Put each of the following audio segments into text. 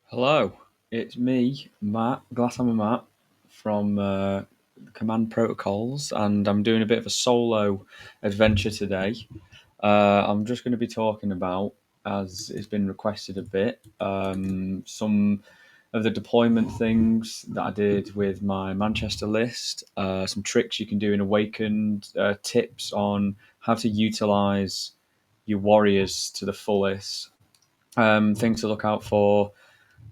Hello, it's me, Matt, Glasshammer Matt, from Command Protocols, and I'm doing a bit of a solo adventure today. I'm just going to be talking about, as it's been requested a bit, some of the deployment things that I did with my Manchester list, some tricks you can do in Awakened, tips on how to utilize your warriors to the fullest, things to look out for.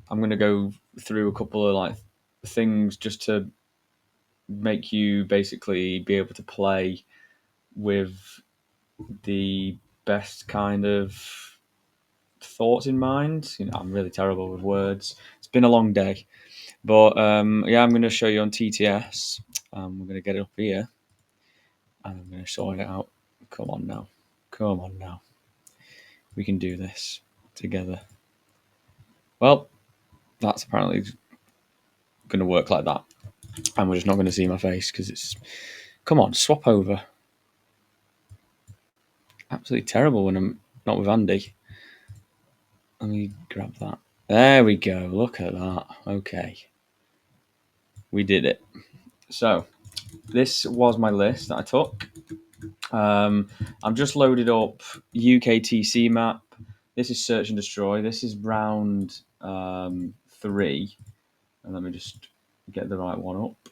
I'm going to go through a couple of things just to make you basically be able to play with the best kind of thoughts in mind. I'm really terrible with words. It's been a long day, but yeah, I'm going to show you on TTS. We're going to get it up here, and I'm going to sort it out. Come on now, come on now. We can do this together. Well, that's apparently going to work like that, and we're just not going to see my face because it's. Come on, swap over. Absolutely terrible when I'm not with Andy. Let me grab that. There we go. Look at that. Okay. We did it. So, this was my list that I took. I'm just loaded up UKTC map. This is Search and Destroy. This is round 3. And let me just get the right one up.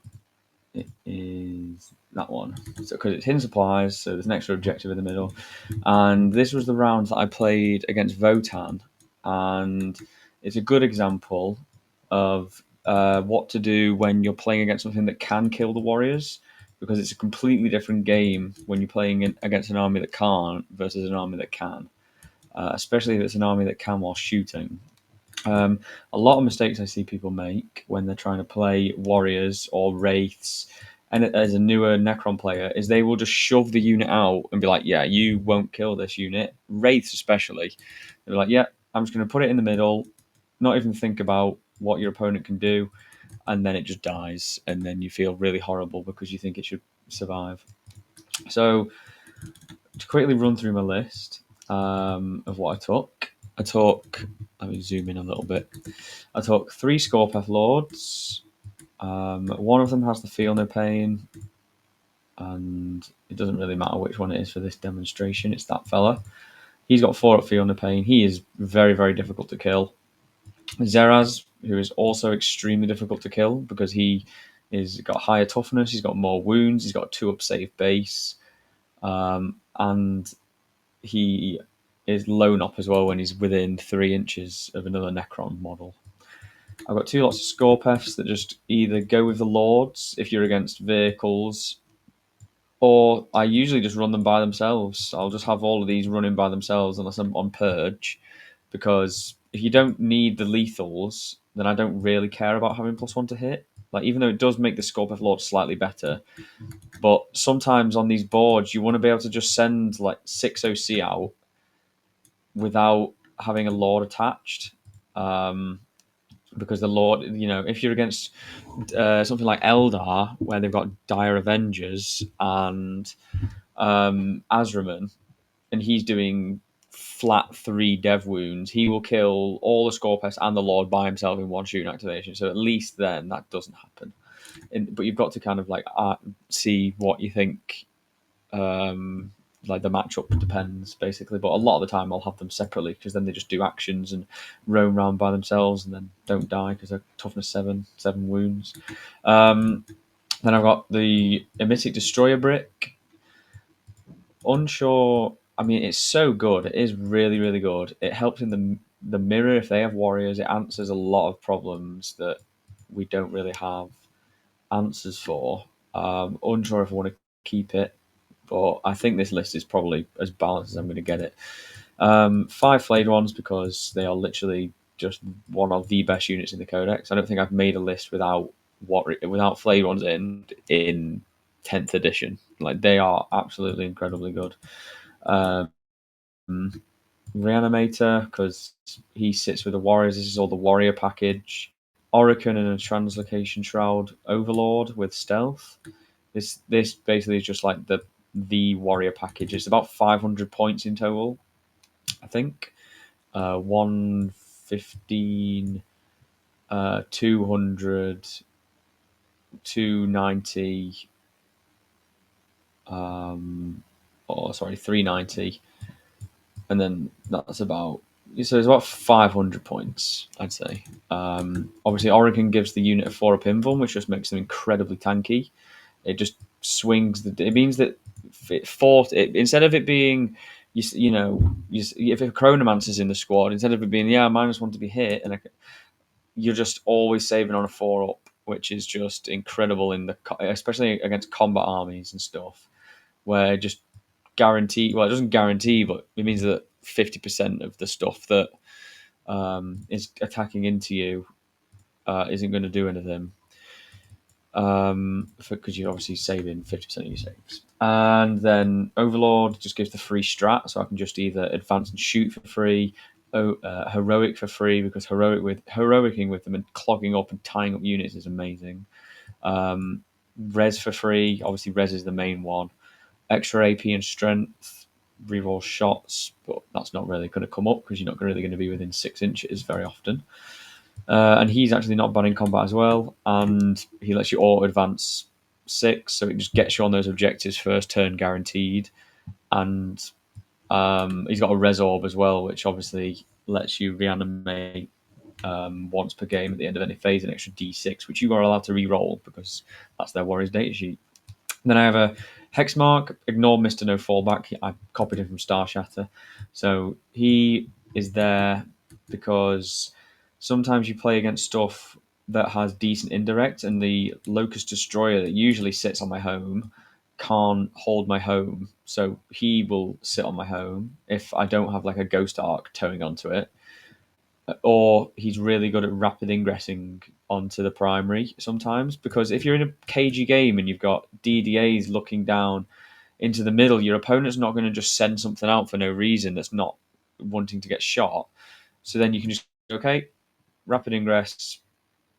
It is that one. So, because it's hidden supplies, so there's an extra objective in the middle. And this was the round that I played against Votan, and it's a good example of what to do when you're playing against something that can kill the warriors, because it's a completely different game when you're playing against an army that can't versus an army that can, especially if it's an army that can while shooting. A lot of mistakes I see people make when they're trying to play warriors or wraiths, and as a newer Necron player, is they will just shove the unit out and be like, "Yeah, you won't kill this unit." Wraiths especially, they're like, "Yeah, I'm just going to put it in the middle, not even think about what your opponent can do," and then it just dies, and then you feel really horrible because you think it should survive. So to quickly run through my list of what I took. Let me zoom in a little bit. I took 3 Scorpeth Lords. One of them has the Feel No Pain, and it doesn't really matter which one it is for this demonstration. It's that fella. He's got 4 at Feel No Pain. He is very, very difficult to kill. Zeraz, who is also extremely difficult to kill because he is got higher toughness. He's got more wounds. He's got a 2-up save base, and he is lone up as well when he's within 3 inches of another Necron model. I've got 2 lots of Scorpeths that just either go with the Lords if you're against vehicles, or I usually just run them by themselves. I'll just have all of these running by themselves unless I'm on Purge, because if you don't need the lethals, then I don't really care about having +1 to hit. Like, even though it does make the Scorpeth Lord slightly better, but sometimes on these boards you want to be able to just send like 6 OC out without having a Lord attached. Because the Lord, if you're against something like Eldar, where they've got Dire Avengers and Azraman, and he's doing flat 3 dev wounds, he will kill all the Scorpus and the Lord by himself in one shooting activation. So at least then that doesn't happen. But you've got to kind of see what you think. The matchup depends basically, but a lot of the time I'll have them separately because then they just do actions and roam around by themselves and then don't die because they're toughness 7 wounds. Then I've got the Emetic Destroyer brick. Unsure. I mean, it's so good. It is really, really good. It helps in the mirror if they have warriors. It answers a lot of problems that we don't really have answers for. Unsure if I want to keep it, but I think this list is probably as balanced as I'm going to get it. 5 flayed ones because they are literally just one of the best units in the codex. I don't think I've made a list without flayed ones in 10th edition. Like, they are absolutely incredibly good. Reanimator, because he sits with the warriors. This is all the warrior package. Oricon and a translocation shroud overlord with stealth. This basically is just like the warrior package. It's about 500 points in total, I think. 115 200, 290, or sorry, 390, and then that's about, so it's about 500 points, I'd say. Obviously, Oregon gives the unit a 4-up invuln, which just makes them incredibly tanky. It just swings the. It means that instead of it being, if a Chronomancer's in the squad, instead of it being -1 to be hit, and you're just always saving on a 4-up, which is just incredible especially against combat armies and stuff, where just guarantee. Well, it doesn't guarantee, but it means that 50% of the stuff that is attacking into you isn't going to do anything. Because you're obviously saving 50% of your saves. And then Overlord just gives the free strat, so I can just either advance and shoot for free, heroic for free, because heroicing with them and clogging up and tying up units is amazing. Res for free, obviously res is the main one. Extra AP and strength, reroll shots, but that's not really going to come up because you're not really going to be within 6 inches very often. And he's actually not bad in combat as well, and he lets you auto advance 6, so it just gets you on those objectives first turn guaranteed. And he's got a res orb as well, which obviously lets you reanimate once per game at the end of any phase, an extra d6, which you are allowed to re-roll because that's their Warriors data sheet. Then I have a Hexmark. Ignore Mr. No Fallback. I copied him from Star Shatter. So he is there because sometimes you play against stuff that has decent indirect, and the Locust Destroyer that usually sits on my home can't hold my home. So he will sit on my home if I don't have like a Ghost Arc towing onto it. Or he's really good at rapid ingressing onto the primary sometimes, because if you're in a cagey game and you've got DDAs looking down into the middle, your opponent's not going to just send something out for no reason that's not wanting to get shot. So then you can just, okay, rapid ingress,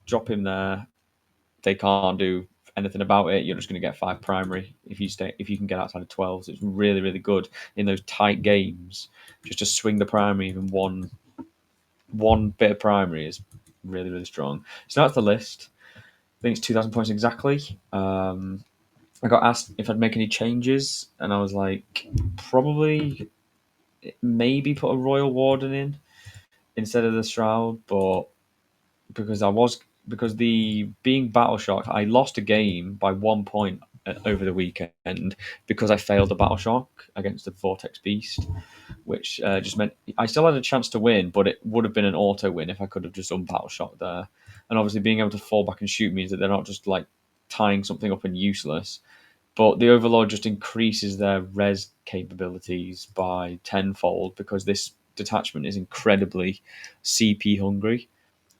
drop him there. They can't do anything about it. You're just going to get 5 primary if you can get outside of 12. So it's really, really good in those tight games just to swing the primary. Even one bit of primary is really, really strong. So that's the list. I think it's 2,000 points exactly. I got asked if I'd make any changes, and I was like, probably maybe put a Royal Warden in instead of the Shroud, but because the being battle shock, I lost a game by 1 point over the weekend because I failed a battle shock against the Vortex Beast, which just meant I still had a chance to win, but it would have been an auto win if I could have just done battle shock there. And obviously, being able to fall back and shoot means that they're not just like tying something up and useless. But the Overlord just increases their res capabilities by tenfold because this detachment is incredibly CP hungry.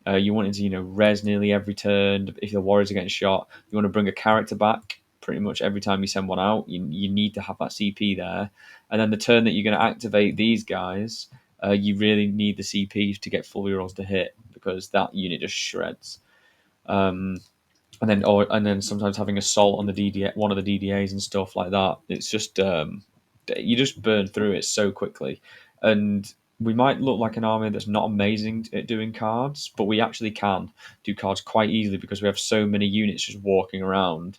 You want it to, res nearly every turn. If the warriors are getting shot, you want to bring a character back pretty much every time you send one out. You need to have that CP there. And then the turn that you're going to activate these guys, you really need the CPs to get full rerolls to hit because that unit just shreds. And then sometimes having assault on the DDA, one of the DDAs and stuff like that. It's just you just burn through it so quickly, and we might look like an army that's not amazing at doing cards, but we actually can do cards quite easily because we have so many units just walking around.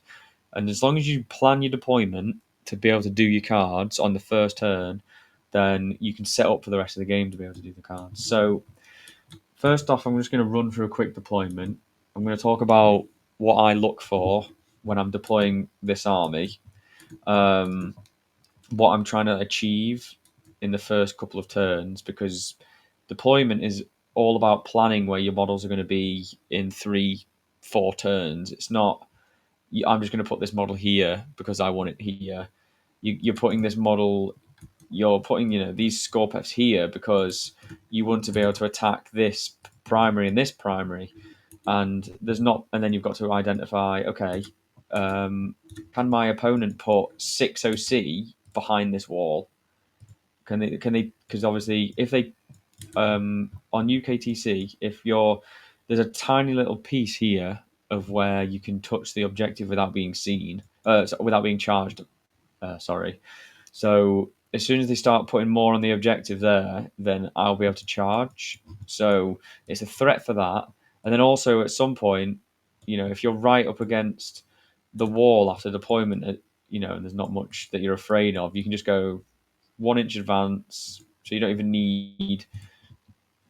And as long as you plan your deployment to be able to do your cards on the first turn, then you can set up for the rest of the game to be able to do the cards. So first off, I'm just going to run through a quick deployment. I'm going to talk about what I look for when I'm deploying this army, what I'm trying to achieve in the first couple of turns, because deployment is all about planning where your models are going to be in 3-4 turns. It's not, I'm just going to put this model here because I want it here. You're putting this model, you're putting, these Scorpeps here because you want to be able to attack this primary and this primary. And then you've got to identify, okay, can my opponent put 6 OC behind this wall? Can they, because obviously if they, on UKTC, there's a tiny little piece here of where you can touch the objective without being seen, without being charged, sorry. So as soon as they start putting more on the objective there, then I'll be able to charge. So it's a threat for that. And then also at some point, if you're right up against the wall after deployment, and there's not much that you're afraid of, you can just go 1 inch advance, so you don't even need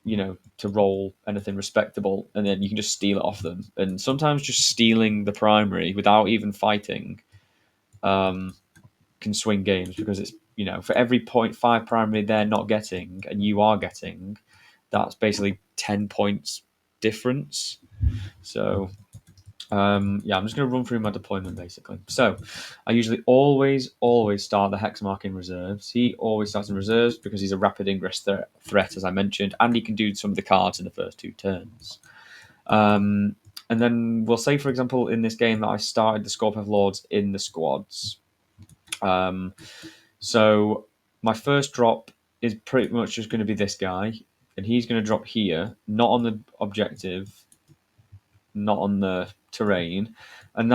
to roll anything respectable, and then you can just steal it off them. And sometimes just stealing the primary without even fighting can swing games, because it's for every 0.5 primary they're not getting and you are getting, that's basically 10 points difference. So I'm just going to run through my deployment basically. So I usually always start the Hexmark in reserves. He always starts in reserves because he's a rapid ingress threat, as I mentioned, and he can do some of the cards in the first 2 turns. And then we'll say, for example, in this game that I started the Scorpeth Lords in the squads. So my first drop is pretty much just going to be this guy, and he's going to drop here, not on the objective, not on the terrain, and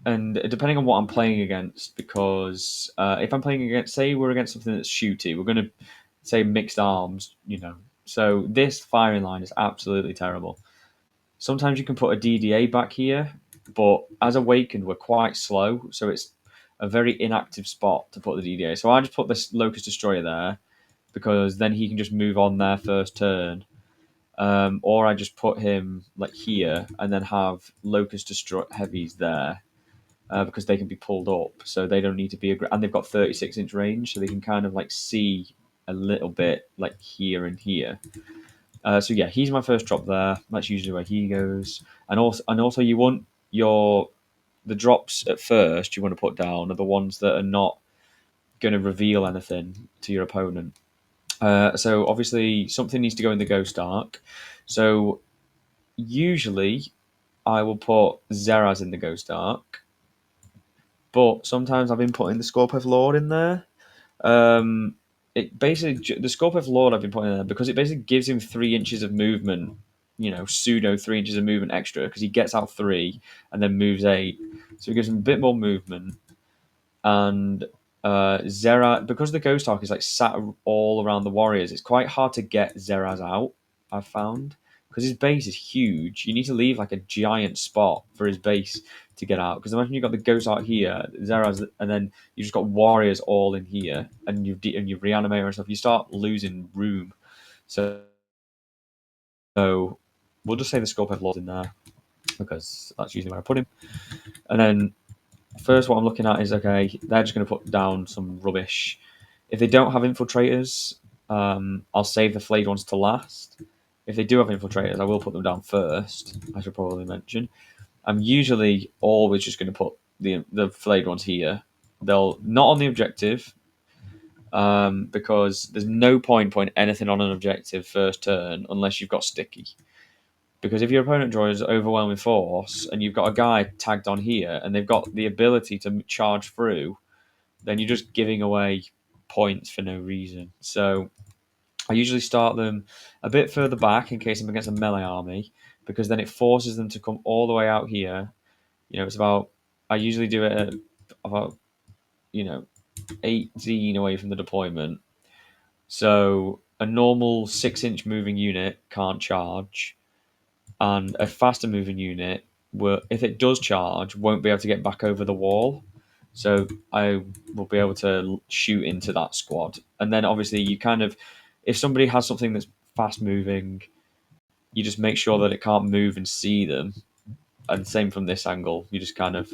depending on what I'm playing against, because if I'm playing against, say we're against something that's shooty, we're going to say mixed arms, so this firing line is absolutely terrible. Sometimes you can put a DDA back here, but as Awakened, we're quite slow, so it's a very inactive spot to put the DDA. So I just put this Locust Destroyer there, because then he can just move on their first turn. Or I just put him like here and then have Locust Destroy heavies there, because they can be pulled up, so they don't need to be and they've got 36-inch range, so they can kind of like see a little bit like here and here. So yeah, he's my first drop there. That's usually where he goes. And also you want the drops at first you want to put down are the ones that are not going to reveal anything to your opponent. So obviously something needs to go in the Ghost Ark. So usually I will put Zeraz in the Ghost Ark, but sometimes I've been putting the Scorpeth Lord in there. It basically, the Scorpeth Lord I've been putting in there because it basically gives him 3 inches of movement, pseudo 3 inches of movement extra, because he gets out 3 and then moves 8, so it gives him a bit more movement. And Zera, because the Ghost Ark is like sat all around the warriors, it's quite hard to get Zeraz out, I've found, because his base is huge. You need to leave like a giant spot for his base to get out. Because imagine you've got the Ghost Ark here, Zeraz, and then you've just got warriors all in here, and you've reanimator and stuff. You start losing room. So we'll just say the Scorpeth Lord's in there, because that's usually where I put him. And then first, what I'm looking at is, okay, they're just going to put down some rubbish. If they don't have infiltrators, I'll save the flayed ones to last. If they do have infiltrators, I will put them down first, I should probably mention. I'm usually always just going to put the flayed ones here. They'll not on the objective, because there's no point putting anything on an objective first turn unless you've got sticky. Because if your opponent draws overwhelming force and you've got a guy tagged on here and they've got the ability to charge through, then you're just giving away points for no reason. So I usually start them a bit further back in case I'm against a melee army, because then it forces them to come all the way out here. It's about, I usually do it at about 18 away from the deployment. So a normal 6-inch moving unit can't charge, and a faster moving unit will, if it does charge, won't be able to get back over the wall. So I will be able to shoot into that squad. And then obviously you kind of, if somebody has something that's fast moving, you just make sure that it can't move and see them. And same from this angle, you just kind of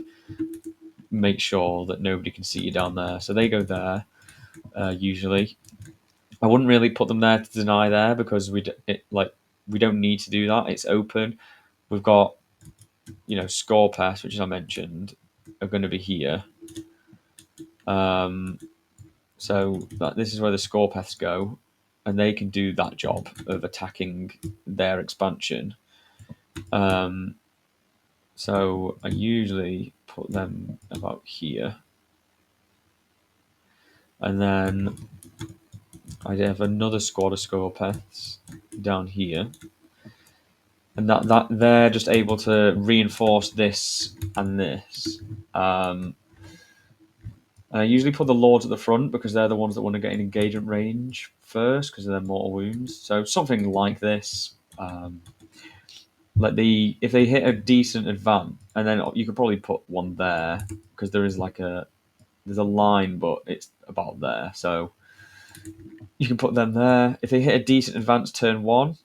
make sure that nobody can see you down there. So they go there, usually. I wouldn't really put them there to deny there, because we don't need to do that. It's open. We've got, Scorpeth, which, as I mentioned, are going to be here. So this is where the Scorpeths go, and they can do that job of attacking their expansion. So I usually put them about here. And then I have another squad of Scorpeths down here. And that they're just able to reinforce this and this. And I usually put the Lords at the front, because they're the ones that want to get in engagement range first, because of their mortal wounds. So something like this. like if they hit a decent advance, and then you could probably put one there because there is there's a line, but it's about there, so you can put them there. If they hit a decent advance turn one,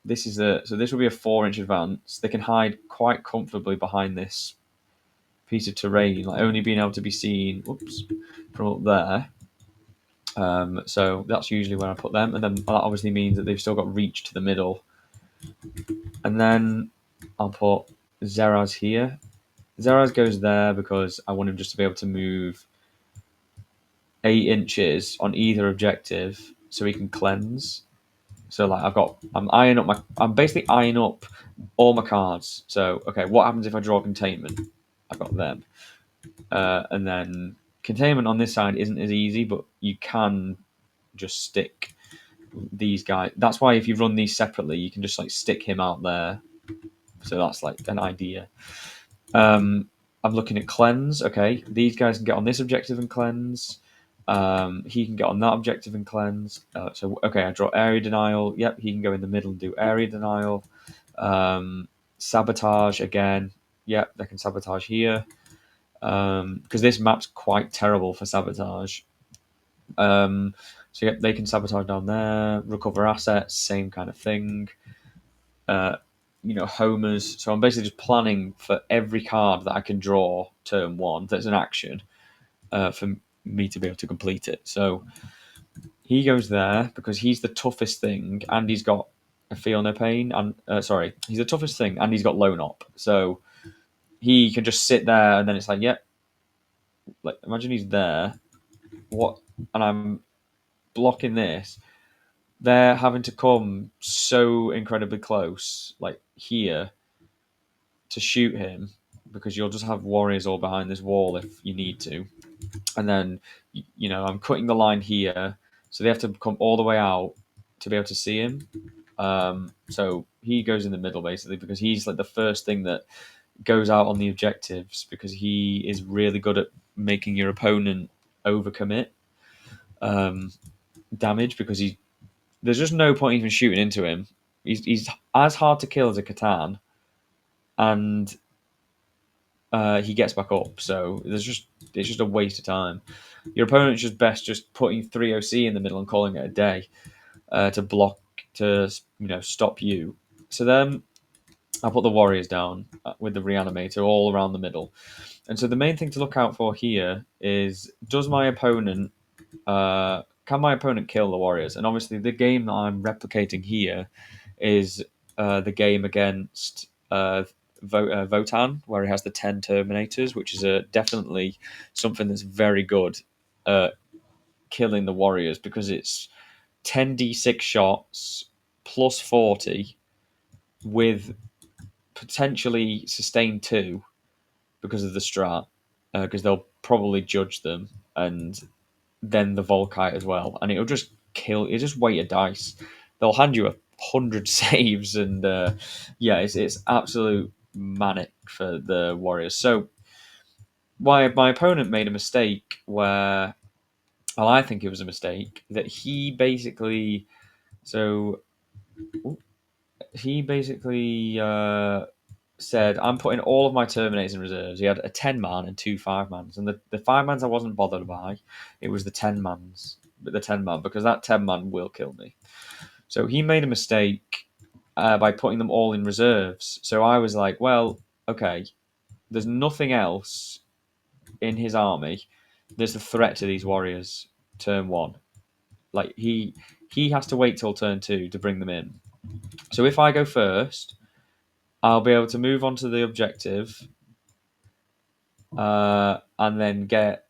this will be a 4-inch advance. They can hide quite comfortably behind this piece of terrain, like only being able to be seen, from up there. So that's usually where I put them, and then that obviously means that they've still got reach to the middle. And then I'll put Zeraz here. Zeraz goes there because I want him just to be able to move 8 inches on either objective, so he can cleanse. So like I'm basically eyeing up all my cards. So okay, what happens if I draw containment? I've got them, and then containment on this side isn't as easy, but you can just stick these guys. That's why if you run these separately, you can just like stick him out there. So that's like an idea. I'm looking at cleanse. Okay, these guys can get on this objective and cleanse. He can get on that objective and cleanse. So okay, I draw area denial. Yep, he can go in the middle and do area denial. Sabotage again. Yep, they can sabotage here because this map's quite terrible for sabotage. So yep, they can sabotage down there. Recover assets, same kind of thing. Homers. So I'm basically just planning for every card that I can draw turn one that's an action for me to be able to complete it. So he goes there because he's the toughest thing, and he's got a feel no pain. And he's the toughest thing, and he's got lone op. So he can just sit there, and then it's like, yep. Like imagine he's there, what, and I'm blocking this. They're having to come so incredibly close, like here, to shoot him because you'll just have warriors all behind this wall if you need to. And then, I'm cutting the line here, so they have to come all the way out to be able to see him. So he goes in the middle basically because he's like the first thing that goes out on the objectives because he is really good at making your opponent overcommit damage because there's just no point even shooting into him. He's as hard to kill as a Catan, and he gets back up. So it's just a waste of time. Your opponent's just best just putting 3 OC in the middle and calling it a day to block to stop you. So then I put the warriors down with the reanimator all around the middle. And so the main thing to look out for here is can my opponent kill the warriors? And obviously the game that I'm replicating here is the game against Votan, where he has the 10 Terminators, which is definitely something that's very good at killing the warriors because it's 10d6 shots plus 40 with potentially sustain 2 because of the strat, because they'll probably judge them, and then the Volkite as well, and it'll just weight a dice. They'll hand you 100 saves, and it's absolute manic for the Warriors. So my opponent made a mistake where, well, I think it was a mistake that he basically said, I'm putting all of my Terminators in reserves. He had a 10-man and 2 5-mans. And the 5-mans I wasn't bothered by. It was the 10-mans. But the 10-man, because that 10-man will kill me. So he made a mistake by putting them all in reserves. So I was like, well, okay, there's nothing else in his army. There's a threat to these warriors turn 1. Like, he has to wait till turn 2 to bring them in. So if I go first, I'll be able to move on to the objective and then get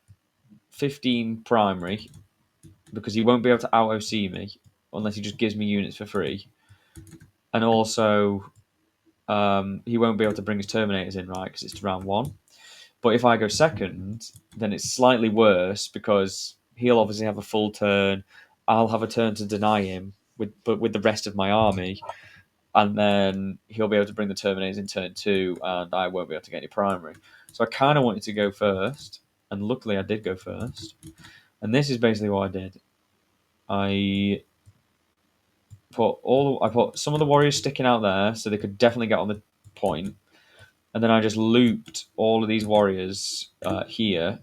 15 primary because he won't be able to out OC me unless he just gives me units for free. And also, he won't be able to bring his Terminators in, right, because it's round 1. But if I go second, then it's slightly worse because he'll obviously have a full turn. I'll have a turn to deny him but with the rest of my army. And then he'll be able to bring the Terminators in turn 2, and I won't be able to get any primary. So I kind of wanted to go first, and luckily I did go first. And this is basically what I did. I put some of the warriors sticking out there so they could definitely get on the point, and then I just looped all of these warriors here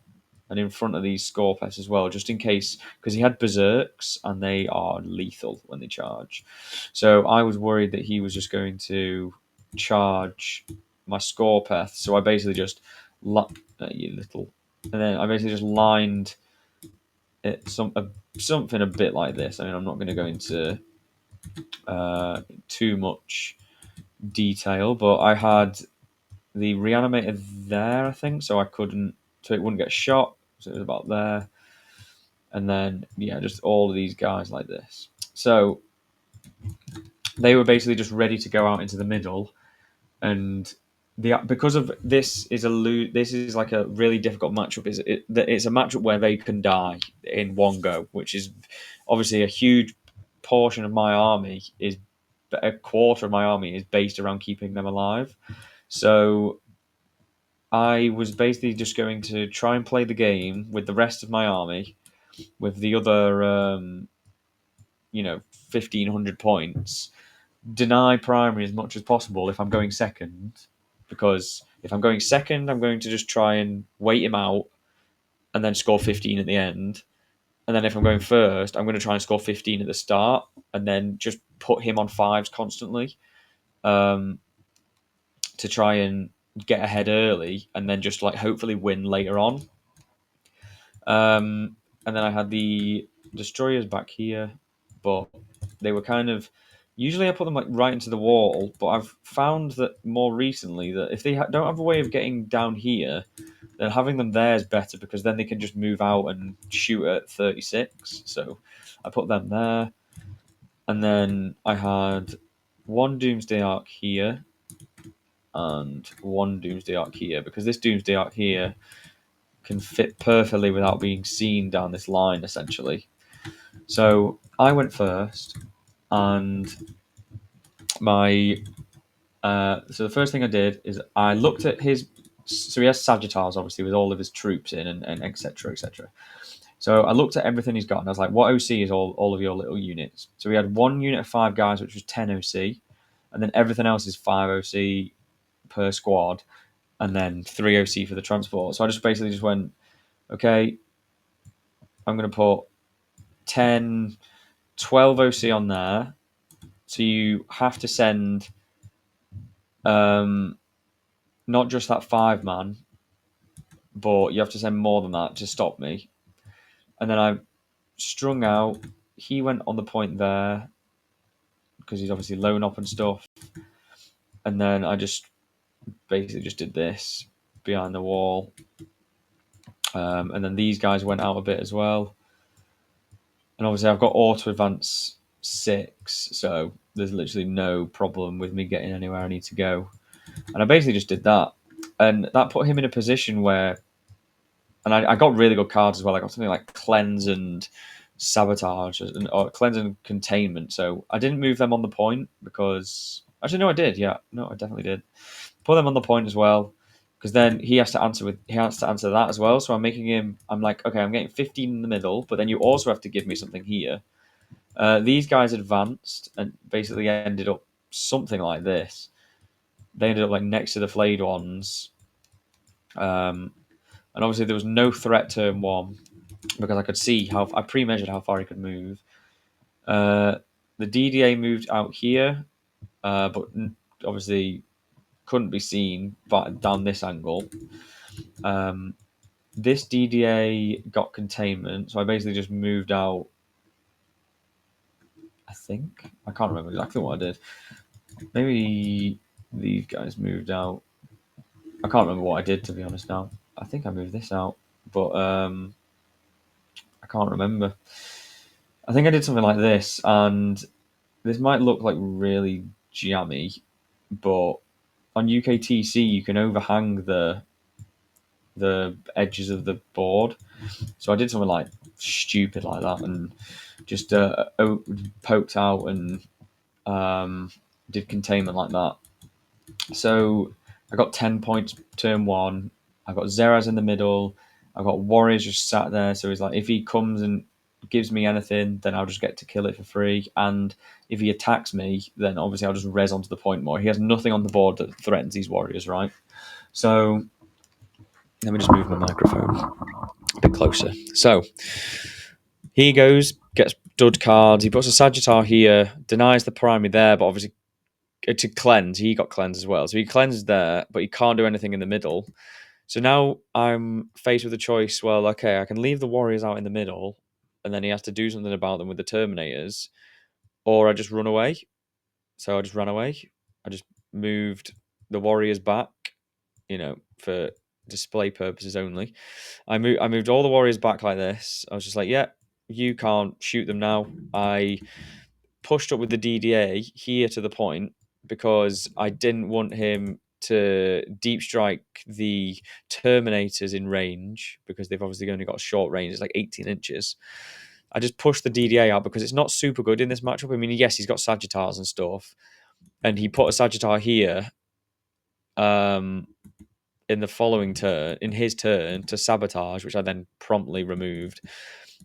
and in front of these Scorpets as well, just in case, because he had berserks and they are lethal when they charge. So I was worried that he was just going to charge my Scorpeth. So I basically just you little, and then I basically just lined it something a bit like this. I mean, I'm not going to go into too much detail, but I had the reanimator there, I think, so it wouldn't get shot. So it was about there, and then yeah, just all of these guys like this. So they were basically just ready to go out into the middle, and because of this is like a really difficult matchup. It's a matchup where they can die in one go, which is obviously a huge portion of my army is a quarter of my army is based around keeping them alive. So I was basically just going to try and play the game with the rest of my army, with the other, 1,500 points, deny primary as much as possible if I'm going second, because if I'm going second, I'm going to just try and wait him out and then score 15 at the end. And then if I'm going first, I'm going to try and score 15 at the start and then just put him on fives constantly, um, to try and get ahead early and then just like hopefully win later on. And then I had the destroyers back here, but they were kind of. Usually I put them like right into the wall, but I've found that more recently that if they don't have a way of getting down here, then having them there is better because then they can just move out and shoot at 36. So I put them there, and then I had one Doomsday Arc here and one Doomsday Arc here because this Doomsday Arc here can fit perfectly without being seen down this line, essentially. So I went first, and my so the first thing I did is I looked at his. So he has Sagittars, obviously, with all of his troops in, and etc. etc. So I looked at everything he's got, and I was like, "What OC is all of your little units?" So we had one unit of 5 guys, which was 10 OC, and then everything else is 5 OC per squad, and then 3 OC for the transport. So I just basically just went, okay, I'm going to put 10, 12 OC on there. So you have to send not just that 5-man, but you have to send more than that to stop me. And then I strung out. He went on the point there because he's obviously lone up and stuff. And then I just basically just did this behind the wall. And then these guys went out a bit as well. And obviously I've got auto advance 6, so there's literally no problem with me getting anywhere I need to go. And I basically just did that. And that put him in a position where, and I got really good cards as well. I got something like Cleanse and Sabotage, or Cleanse and Containment. So I didn't move them on the point because, actually, no, I did. Yeah, no, I definitely did. Put them on the point as well, because then he has to answer that as well. So I'm making him. I'm like, okay, I'm getting 15 in the middle, but then you also have to give me something here. These guys advanced and basically ended up something like this. They ended up like next to the flayed ones, and obviously there was no threat turn 1 because I could see how I pre-measured how far he could move. The DDA moved out here, but obviously couldn't be seen but down this angle. This DDA got containment, so I basically just moved out. I think I can't remember exactly what I did. Maybe these guys moved out. I can't remember what I did, to be honest now. I think I moved this out, but I can't remember. I think I did something like this, and this might look like really jammy, but on UKTC you can overhang the edges of the board. So I did something like stupid like that and just poked out and did containment like that. So I got 10 points turn 1. I got Zeraz in the middle. I got Warriors just sat there. So he's like, if he comes and gives me anything, then I'll just get to kill it for free. And if he attacks me, then obviously I'll just res onto the point more. He has nothing on the board that threatens these warriors, right? So let me just move my microphone a bit closer. So he goes, gets dud cards. He puts a Sagittar here, denies the primary there, but obviously to cleanse, he got cleansed as well. So he cleansed there, but he can't do anything in the middle. So now I'm faced with a choice. Well, okay, I can leave the warriors out in the middle, and then he has to do something about them with the Terminators, or I just run away. So I just ran away. I just moved the warriors back, for display purposes only. I moved all the warriors back like this. I was just like, yeah, you can't shoot them now. I pushed up with the DDA here to the point because I didn't want him to deep strike the Terminators in range because they've obviously only got a short range. It's like 18 inches. I just pushed the DDA out because it's not super good in this matchup. I mean, yes, he's got Sagittars and stuff, and he put a Sagittar here in the following turn, in his turn, to sabotage, which I then promptly removed.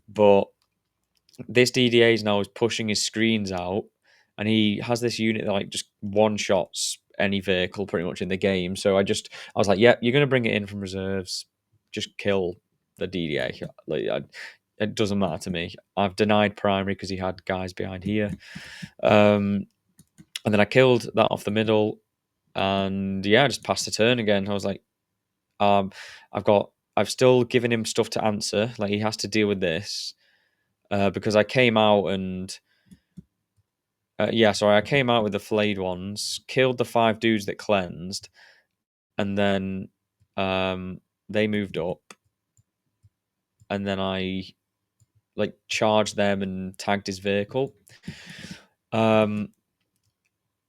But this DDA is now pushing his screens out, and he has this unit that just one shots any vehicle pretty much in the game. So I was like, yeah, you're going to bring it in from reserves. Just kill the DDA. It doesn't matter to me. I've denied primary because he had guys behind here. And then I killed that off the middle, and I just passed the turn again. I was like, I've still given him stuff to answer. Like, he has to deal with this because I came out and I came out with the flayed ones, killed the 5 dudes that cleansed, and then they moved up, and then I charged them and tagged his vehicle.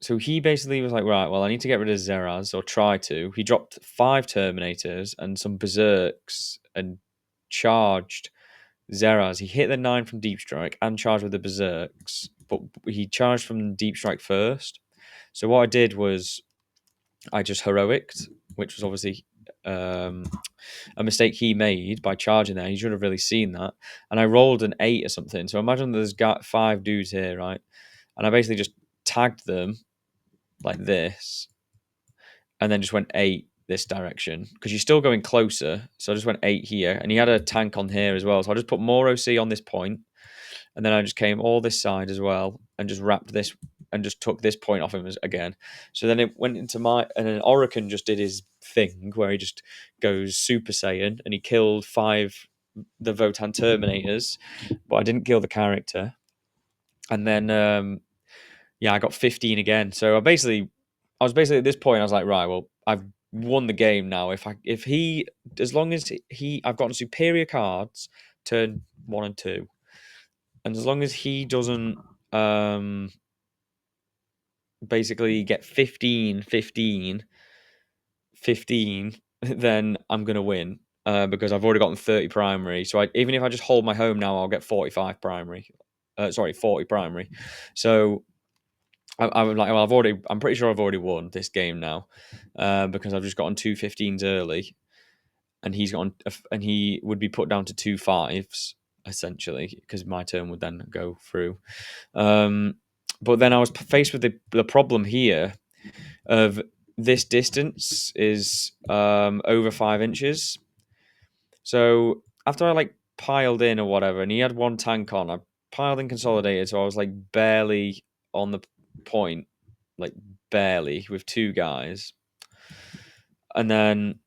So he basically was like, right, well, I need to get rid of Zeraz, or try to. He dropped 5 Terminators and some Berserks and charged Zeraz. He hit the 9 from Deep Strike and charged with the Berserks, but he charged from Deep Strike first. So what I did was I just heroiced, which was obviously a mistake he made by charging there. He should have really seen that. And I rolled an 8 or something. So imagine there's got 5 dudes here, right? And I basically just tagged them like this, and then just went 8 this direction because you're still going closer. So I just went 8 here, and he had a tank on here as well. So I just put more OC on this point, and then I just came all this side as well and just wrapped this and just took this point off him again. So then it went into and then Orican just did his thing where he just goes Super Saiyan and he killed 5 the Votan Terminators, but I didn't kill the character. And then I got 15 again. So I was basically at this point, I was like, right, well, I've won the game now. As long as I've gotten superior cards turn 1 and 2, and as long as he doesn't basically get 15, 15, 15, then I'm gonna win. Because I've already gotten 30 primary. So even if I just hold my home now, I'll get 45 primary. 40 primary. So I'm like, well, I'm pretty sure I've already won this game now, because I've just gotten 2 15s early, and he would be put down to 2 5s essentially because my turn would then go through. But then I was faced with the problem here of this distance is over 5 inches. So after I piled in or whatever, and he had 1 tank on, I piled in consolidated, so I was barely on the point, barely, with 2 guys, and then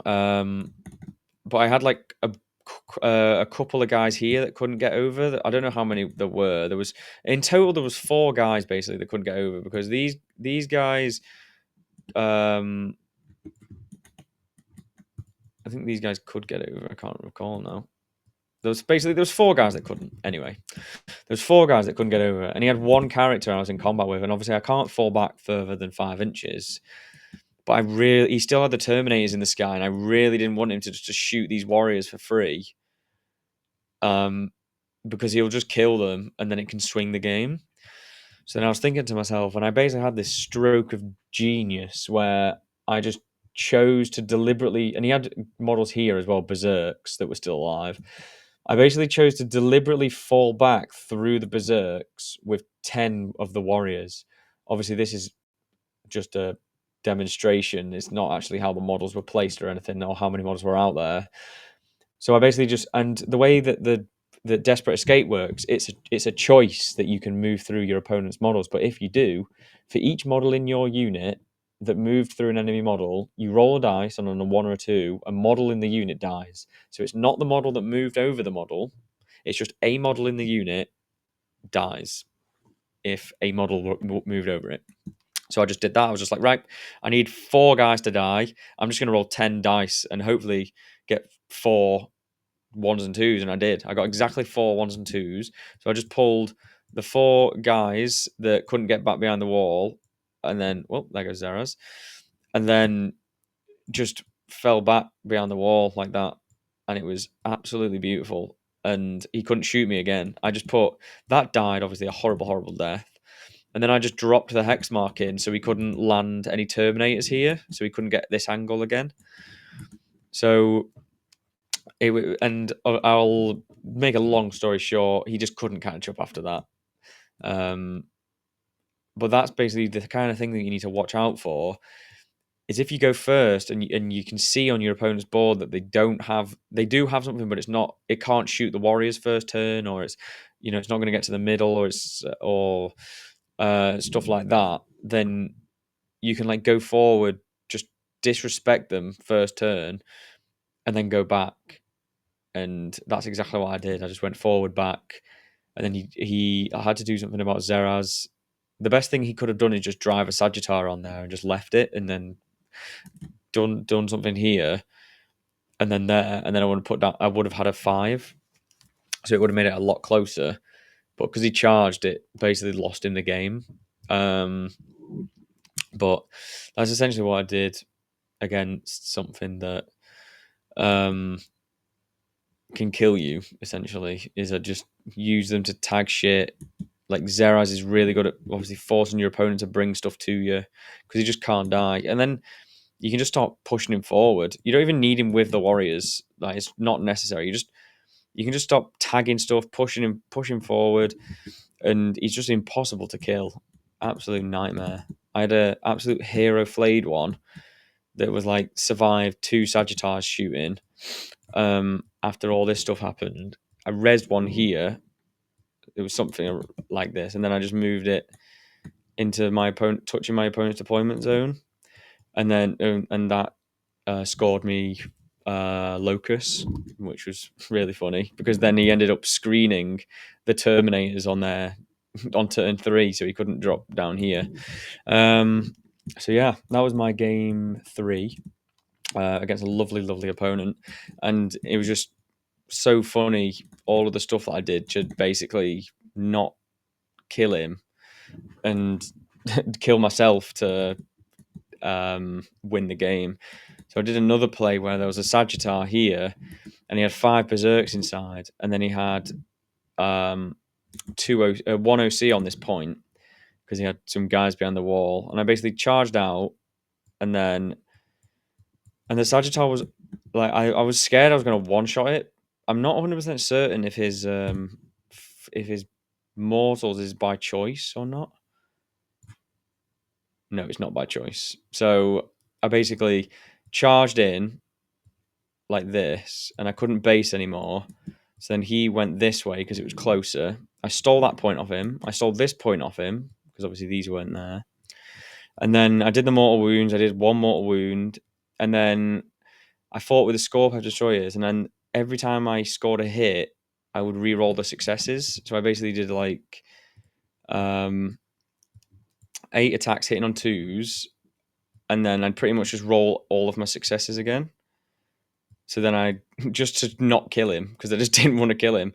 but I had a couple of guys here that couldn't get over. I don't know how many there were. In total there was 4 guys basically that couldn't get over because these guys, I think these guys could get over. I can't recall now. There was 4 guys that couldn't. Anyway, there was 4 guys that couldn't get over, and he had 1 character I was in combat with, and obviously I can't fall back further than 5 inches. But he still had the Terminators in the sky, and I really didn't want him to just shoot these warriors for free, because he'll just kill them, and then it can swing the game. So then I was thinking to myself, and I basically had this stroke of genius where I just chose to deliberately, and he had models here as well, Berserks, that were still alive. I basically chose to deliberately fall back through the berserks with 10 of the warriors. Obviously, this is just a demonstration. It's not actually how the models were placed or anything, or how many models were out there. So I basically just, and the way that the Desperate Escape works, it's a choice that you can move through your opponent's models. But if you do, for each model in your unit that moved through an enemy model, you roll a dice, and on a 1 or a 2, a model in the unit dies. So it's not the model that moved over the model, it's just a model in the unit dies if a model moved over it. So I just did that. I was just like, right, I need 4 guys to die. I'm just going to roll 10 dice and hopefully get 4 1s and 2s, and I did. I got exactly 4 1s and 2s. So I just pulled the 4 guys that couldn't get back behind the wall, and then, well, there goes Zeras, and then just fell back behind the wall like that, and it was absolutely beautiful. And he couldn't shoot me again. I just put that died, obviously a horrible, horrible death. And then I just dropped the hex mark in so he couldn't land any Terminators here, so he couldn't get this angle again. So and I'll make a long story short, he just couldn't catch up after that. But that's basically the kind of thing that you need to watch out for. Is if you go first and you can see on your opponent's board that they do have something, but it can't shoot the warriors first turn, or it's it's not going to get to the middle, or stuff like that. Then you can go forward, just disrespect them first turn, and then go back. And that's exactly what I did. I just went forward, back, and then I had to do something about Zeraz. The best thing he could have done is just drive a Sagittar on there and just left it, and then done something here, and then there, and then I would have had a 5, so it would have made it a lot closer. But because he charged, it basically lost him the game. But that's essentially what I did against something that can kill you. Essentially, is I just use them to tag shit. Like Zeraz is really good at obviously forcing your opponent to bring stuff to you because he just can't die, and then you can just start pushing him forward. You don't even need him with the warriors. Like, it's not necessary. You can just stop tagging stuff, push him forward, and he's just impossible to kill. Absolute nightmare. I had a absolute hero flayed one that was survived 2 Sagittars shooting. After all this stuff happened, I rezzed one here. It was something like this, and then I just moved it into my opponent, touching my opponent's deployment zone, and then that scored me Locus, which was really funny because then he ended up screening the Terminators on there on turn 3, so he couldn't drop down here. So yeah, that was my game 3 against a lovely, lovely opponent, and it was just so funny. All of the stuff that I did to basically not kill him and kill myself to win the game. So I did another play where there was a Sagittar here, and he had 5 Berserks inside, and then he had 1 OC on this point because he had some guys behind the wall, and I basically charged out, and the Sagittar was I was scared I was going to one shot it. I'm not 100% certain if his mortals is by choice or not. No, it's not by choice. So I basically charged in like this, and I couldn't base anymore. So then he went this way because it was closer. I stole that point off him. I stole this point off him because obviously these weren't there. And then I did the mortal wounds. I did 1 mortal wound, and then I fought with the Scorpio destroyers. And then every time I scored a hit, I would re-roll the successes. So I basically did 8 attacks hitting on 2s, and then I'd pretty much just roll all of my successes again. So then I just to not kill him because I just didn't want to kill him.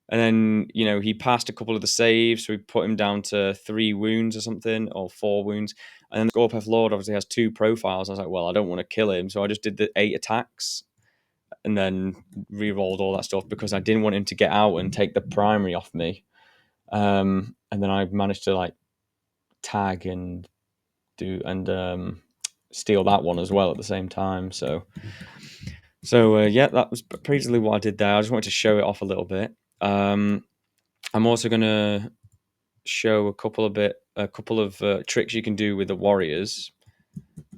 And then he passed a couple of the saves, so we put him down to 3 wounds or something, or 4 wounds. And then the Scorpeth Lord obviously has 2 profiles. I was like, well, I don't want to kill him, so I just did the 8 attacks and then re-rolled all that stuff because I didn't want him to get out and take the primary off me. And then I managed to tag and steal that one as well at the same time. So So yeah, that was basically what I did there. I just wanted to show it off a little bit. I'm also gonna show a couple of tricks you can do with the warriors.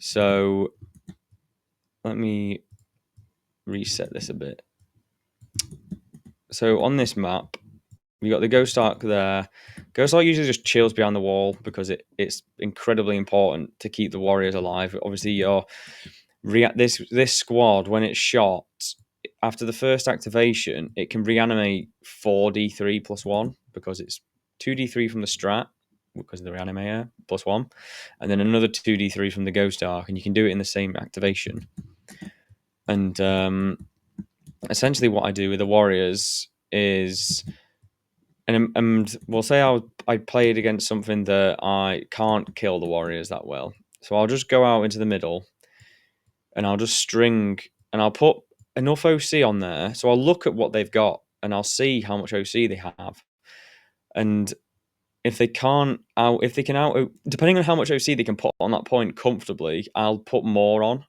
So let me reset this a bit. So on this map, we got the Ghost Ark there. Ghost Ark usually just chills behind the wall because it's incredibly important to keep the warriors alive. Obviously, this squad, when it's shot after the first activation, it can reanimate 4d3 plus 1 because it's 2d3 from the strat because of the reanimator plus 1, and then another 2d3 from the Ghost Ark, and you can do it in the same activation. And essentially what I do with the warriors is, and we'll say I played against something that I can't kill the warriors that well, so I'll just go out into the middle and I'll just string, and I'll put enough OC on there, so I'll look at what they've got and I'll see how much OC they have, and if they can out, depending on how much OC they can put on that point comfortably, I'll put more on,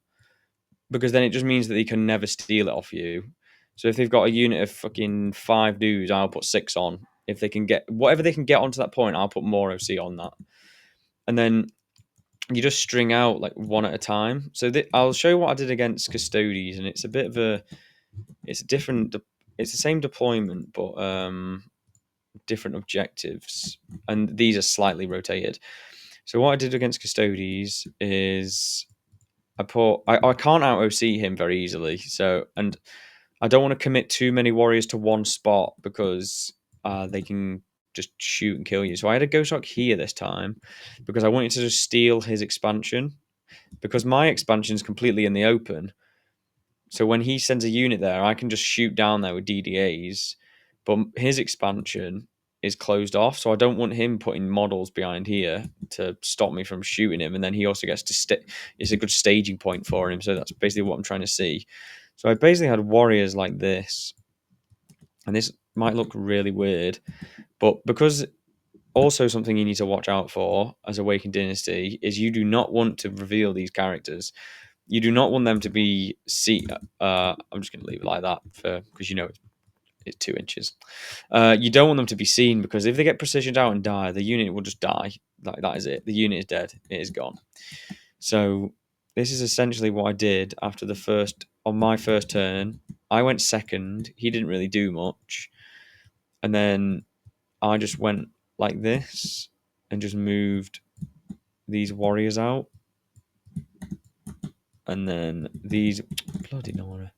because then it just means that they can never steal it off you. So if they've got a unit of fucking 5 dudes, I'll put 6 on. If they can get whatever they can get onto that point, I'll put more OC on that. And then you just string out like one at a time. So I'll show you what I did against Custodes, and it's a bit of it's the same deployment, but different objectives. And these are slightly rotated. So what I did against Custodes is I can't out OC him very easily. So, and I don't want to commit too many warriors to one spot because they can just shoot and kill you. So I had a Ghost Ark here this time because I wanted to just steal his expansion, because my expansion is completely in the open. So when he sends a unit there, I can just shoot down there with DDAs, but his expansion is closed off. So I don't want him putting models behind here to stop me from shooting him. And then he also gets to it's a good staging point for him. So that's basically what I'm trying to see. So I basically had warriors like this, and this might look really weird, but because also something you need to watch out for as Awakened Dynasty is you do not want to reveal these characters. You do not want them to be I'm just going to leave it like that because it's 2 inches. You don't want them to be seen, because if they get precisioned out and die, the unit will just die. Like, that is it. The unit is dead. It is gone. So this is essentially what I did on my first turn. I went second. He didn't really do much. And then I just went like this and just moved these warriors out. And then these bloody Nora.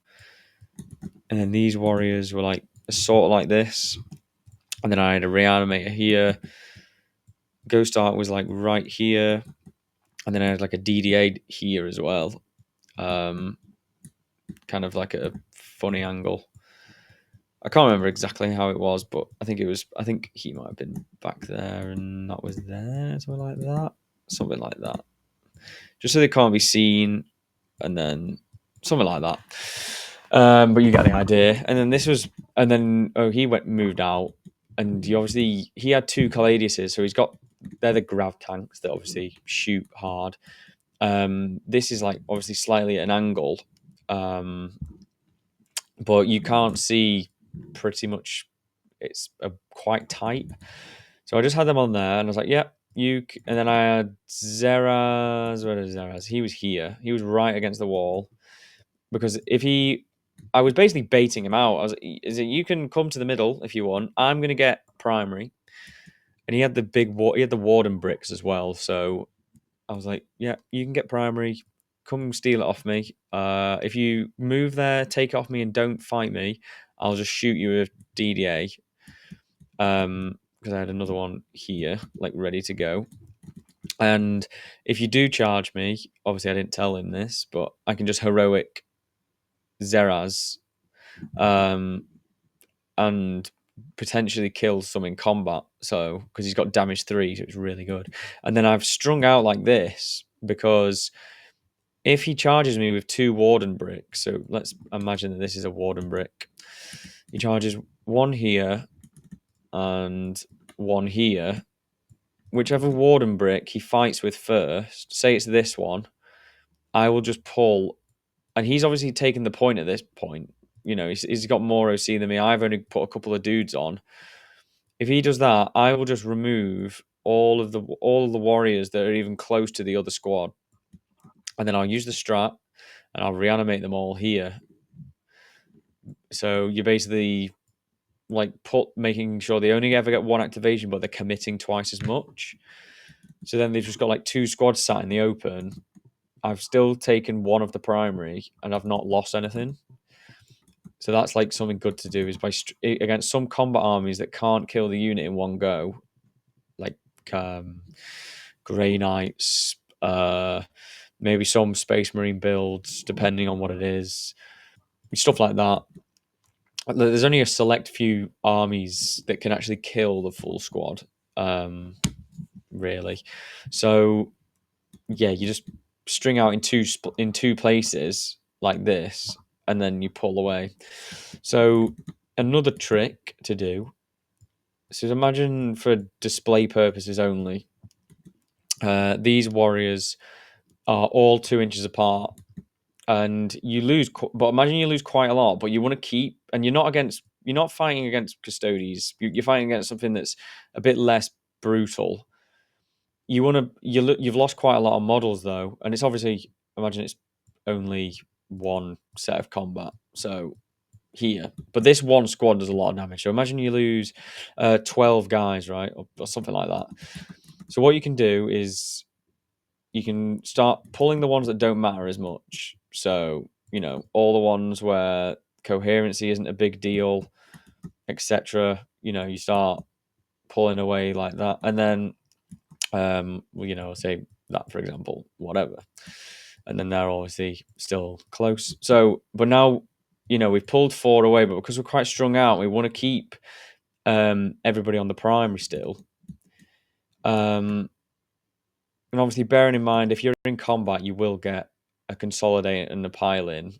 And then these warriors were like sort of like this. And then I had a reanimator here. Ghost Ark was like right here. And then I had like a DD8 here as well. Kind of like a funny angle. I can't remember exactly how it was, but I think he might have been back there and that was there, something like that. Something like that. Just so they can't be seen, and then something like that. But you get the idea. And then he moved out, and he had 2 Caladiuses, so they're the grav tanks that obviously shoot hard. This is like obviously slightly at an angle, but you can't see pretty much. It's quite tight. So I just had them on there, and I was like, "Yep, you." And then I had Zeraz. Where is Zeraz? He was here. He was right against the wall, because I was basically baiting him out. I was, "Is it you can come to the middle if you want? I'm going to get primary." And he had the warden bricks as well. So I was like, "Yeah, you can get primary. Come steal it off me. If you move there, take it off me, and don't fight me, I'll just shoot you with DDA." Because I had another one here, like ready to go. And if you do charge me, obviously I didn't tell him this, but I can just heroic Zeraz, and potentially kill some in combat. So because he's got damage 3, so it's really good. And then I've strung out like this because if he charges me with 2 warden bricks, so let's imagine that this is a warden brick. He charges 1 here and 1 here. Whichever warden brick he fights with first, say it's this one, I will just pull and he's obviously taken the point at this point. You know, he's got more OC than me. I've only put a couple of dudes on. If he does that, I will just remove all of the warriors that are even close to the other squad, and then I'll use the strat and I'll reanimate them all here. So you're basically like making sure they only ever get one activation, but they're committing twice as much. So then they've just got like 2 squads sat in the open. I've still taken one of the primary, and I've not lost anything. So that's like something good to do, is by against some combat armies that can't kill the unit in one go, like Grey Knights, maybe some Space Marine builds, depending on what it is, stuff like that. There's only a select few armies that can actually kill the full squad, really. So yeah, you just string out in two places like this, and then you pull away. So another trick to do. So imagine, for display purposes only, these warriors are all 2 inches apart, and you lose. But imagine you lose quite a lot, but you want to keep, and you're not fighting against custodies. You're fighting against something that's a bit less brutal. You've lost quite a lot of models though, and it's obviously, imagine it's only one set of combat. So here, but this one squad does a lot of damage. So imagine you lose 12 guys, right, or something like that. So what you can do is you can start pulling the ones that don't matter as much. So, you know, all the ones where coherency isn't a big deal, etc. You know, you start pulling away like that, and then you know, say that, for example, whatever, and then they're obviously still close. So, but now, you know, we've pulled 4 away, but because we're quite strung out, we want to keep everybody on the primary still. And obviously, bearing in mind, if you're in combat, you will get a consolidate and a pile-in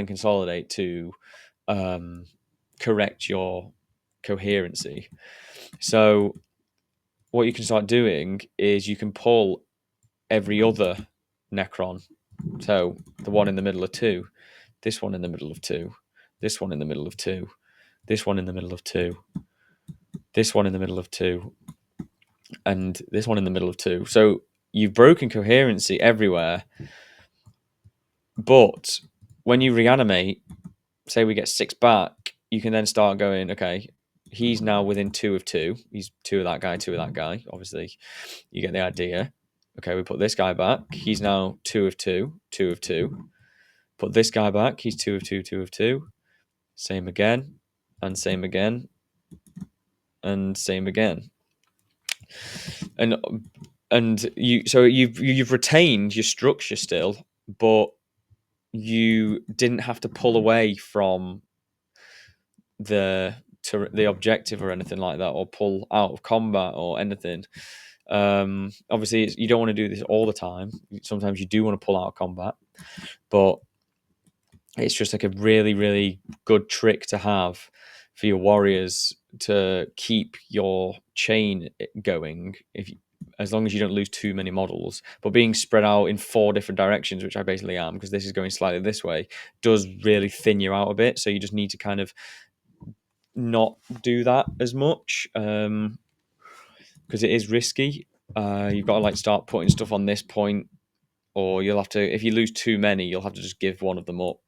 consolidate to correct your coherency. So what you can start doing is you can pull every other Necron. So the one in the middle of 2, this one in the middle of 2, this one in the middle of 2, this one in the middle of 2, this one in the middle of 2, and this one in the middle of 2. So you've broken coherency everywhere. But when you reanimate, say we get 6 back, you can then start going, okay, he's now within 2 of 2. He's 2 of that guy, 2 of that guy. Obviously, you get the idea. Okay, we put this guy back. He's now 2 of 2, 2 of 2. Put this guy back. He's 2 of 2, 2 of 2. Same again, and same again, and same again. And you've retained your structure still, but you didn't have to pull away from the objective or anything like that, or pull out of combat or anything. Obviously, you don't want to do this all the time. Sometimes you do want to pull out of combat, but it's just like a really, really good trick to have for your warriors to keep your chain going, as long as you don't lose too many models. But being spread out in 4 different directions, which I basically am, because this is going slightly this way, does really thin you out a bit. So you just need to kind of not do that as much, because it is risky. You've got to like start putting stuff on this point, or you'll have to, if you lose too many, you'll have to just give one of them up.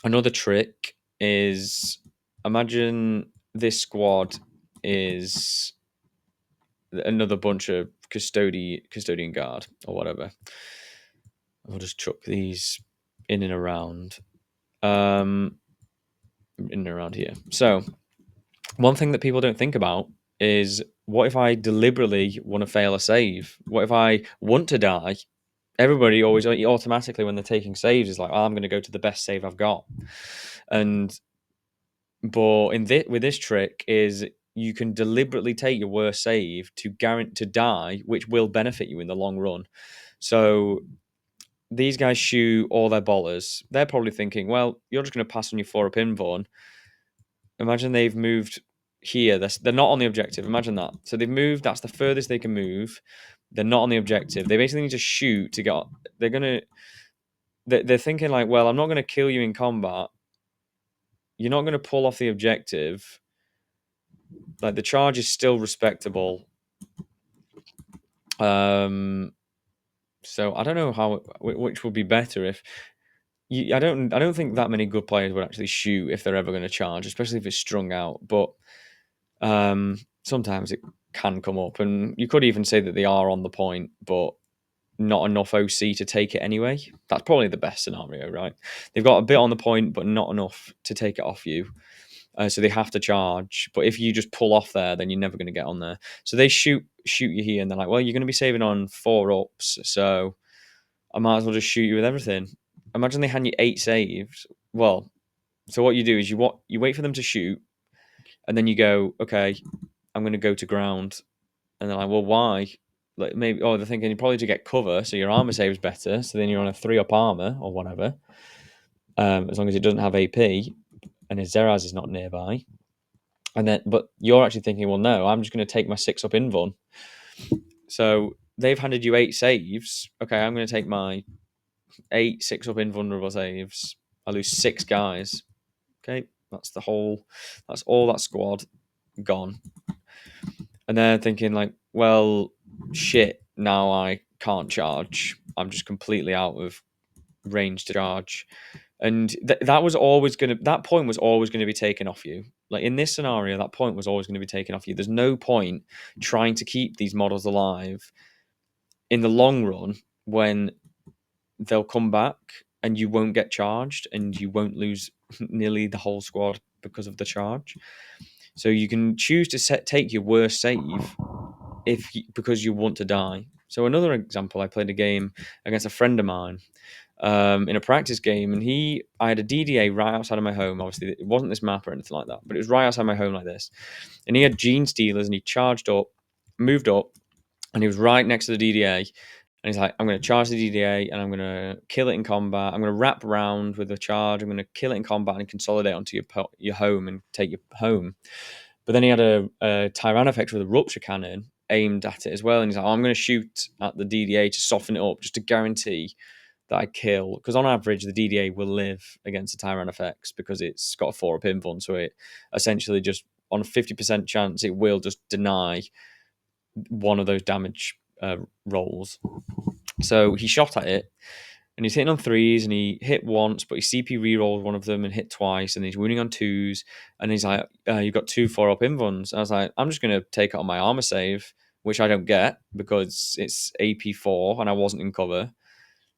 Another trick is, imagine this squad is another bunch of custodian guard or whatever. I'll just chuck these in and around here. So one thing that people don't think about is, what if I deliberately want to fail a save? What if I want to die? Everybody always automatically, when they're taking saves, is like, oh, I'm going to go to the best save I've got. But with this trick is, you can deliberately take your worst save to guarantee to die, which will benefit you in the long run. So these guys shoot all their ballers. They're probably thinking, well, you're just going to pass on your 4 up inborn. Imagine they've moved here. They're not on the objective. Imagine that. So they've moved. That's the furthest they can move. They're not on the objective. They basically need to shoot to get. They're going to. they're thinking like, well, I'm not going to kill you in combat. You're not going to pull off the objective. Like the charge is still respectable. So I don't know which would be better if I don't think that many good players would actually shoot if they're ever going to charge, especially if it's strung out. But sometimes it can come up, and you could even say that they are on the point, but not enough OC to take it anyway. That's probably the best scenario, right? They've got a bit on the point, but not enough to take it off you. So they have to charge. But if you just pull off there, then you're never going to get on there. So they shoot you here, and they're like, well, you're going to be saving on 4 ups, so I might as well just shoot you with everything. Imagine they hand you 8 saves. Well, so what you do is you wait for them to shoot, and then you go, okay, I'm going to go to ground. And they're like, well, why? Like maybe, they're thinking you probably to get cover, so your armor saves better. So then you're on a 3-up armor or whatever, as long as it doesn't have AP and his Zeraz is not nearby. And then, but you're actually thinking, well, no, I'm just going to take my 6-up invuln. So they've handed you 8 saves. Okay, I'm going to take my 8 6-up invulnerable saves. I lose 6 guys. Okay, that's all that squad gone. And they're thinking like, well, shit, now I can't charge. I'm just completely out of range to charge. And that point was always going to be taken off you. Like in this scenario, that point was always going to be taken off you. There's no point trying to keep these models alive in the long run when they'll come back and you won't get charged and you won't lose nearly the whole squad because of the charge. So you can choose to take your worst save because you want to die. So another example, I played a game against a friend of mine in a practice game, and I had a DDA right outside of my home. Obviously, it wasn't this map or anything like that, but it was right outside my home like this. And he had Gene Stealers, and he charged up, moved up, and he was right next to the DDA. And he's like, I'm going to charge the DDA, and I'm going to kill it in combat. I'm going to wrap around with the charge. I'm going to kill it in combat and consolidate onto your home and take your home. But then he had a Tyrannofex with a rupture cannon aimed at it as well. And he's like, I'm going to shoot at the DDA to soften it up, just to guarantee that I kill. Because on average, the DDA will live against a Tyrannofex because it's got a 4-up invuln. So it essentially just, on a 50% chance, it will just deny one of those damage rolls. So he shot at it, and he's hitting on 3s, and he hit once, but he CP re-rolled one of them and hit twice, and he's wounding on 2s, and he's like, you've got 2 4-up invulns. I was like, I'm just going to take it on my armor save, which I don't get because it's AP4 and I wasn't in cover.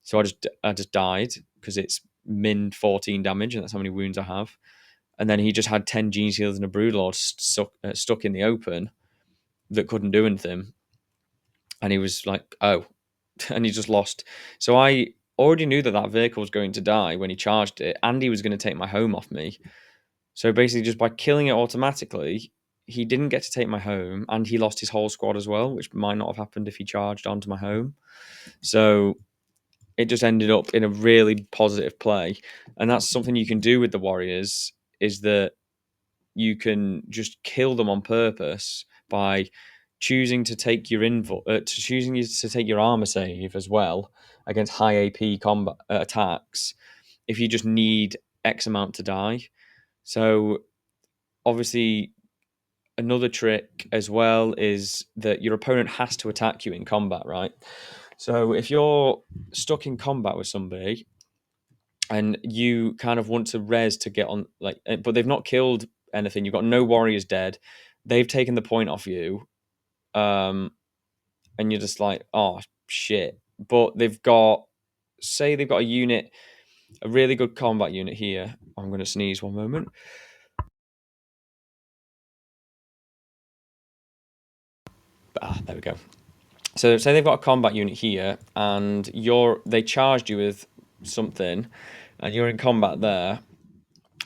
So I just died because it's min 14 damage, and that's how many wounds I have. And then he just had 10 Gene Seals and a Broodlord stuck in the open that couldn't do anything. And he was like, oh, and he just lost. So I already knew that vehicle was going to die when he charged it, and he was going to take my home off me. So basically, just by killing it automatically, he didn't get to take my home, and he lost his whole squad as well, which might not have happened if he charged onto my home. So it just ended up in a really positive play. And that's something you can do with the Warriors, is that you can just kill them on purpose by choosing to take your to take your armor save as well against high AP combat attacks if you just need X amount to die. So obviously another trick as well is that your opponent has to attack you in combat, right? So if you're stuck in combat with somebody and you kind of want to res to get on, like, but they've not killed anything, you've got no warriors dead, they've taken the point off you, and you're just like, oh shit. But say they've got a really good combat unit here. I'm going to sneeze one moment. There we go. So say they've got a combat unit here, and they charged you with something, and you're in combat there,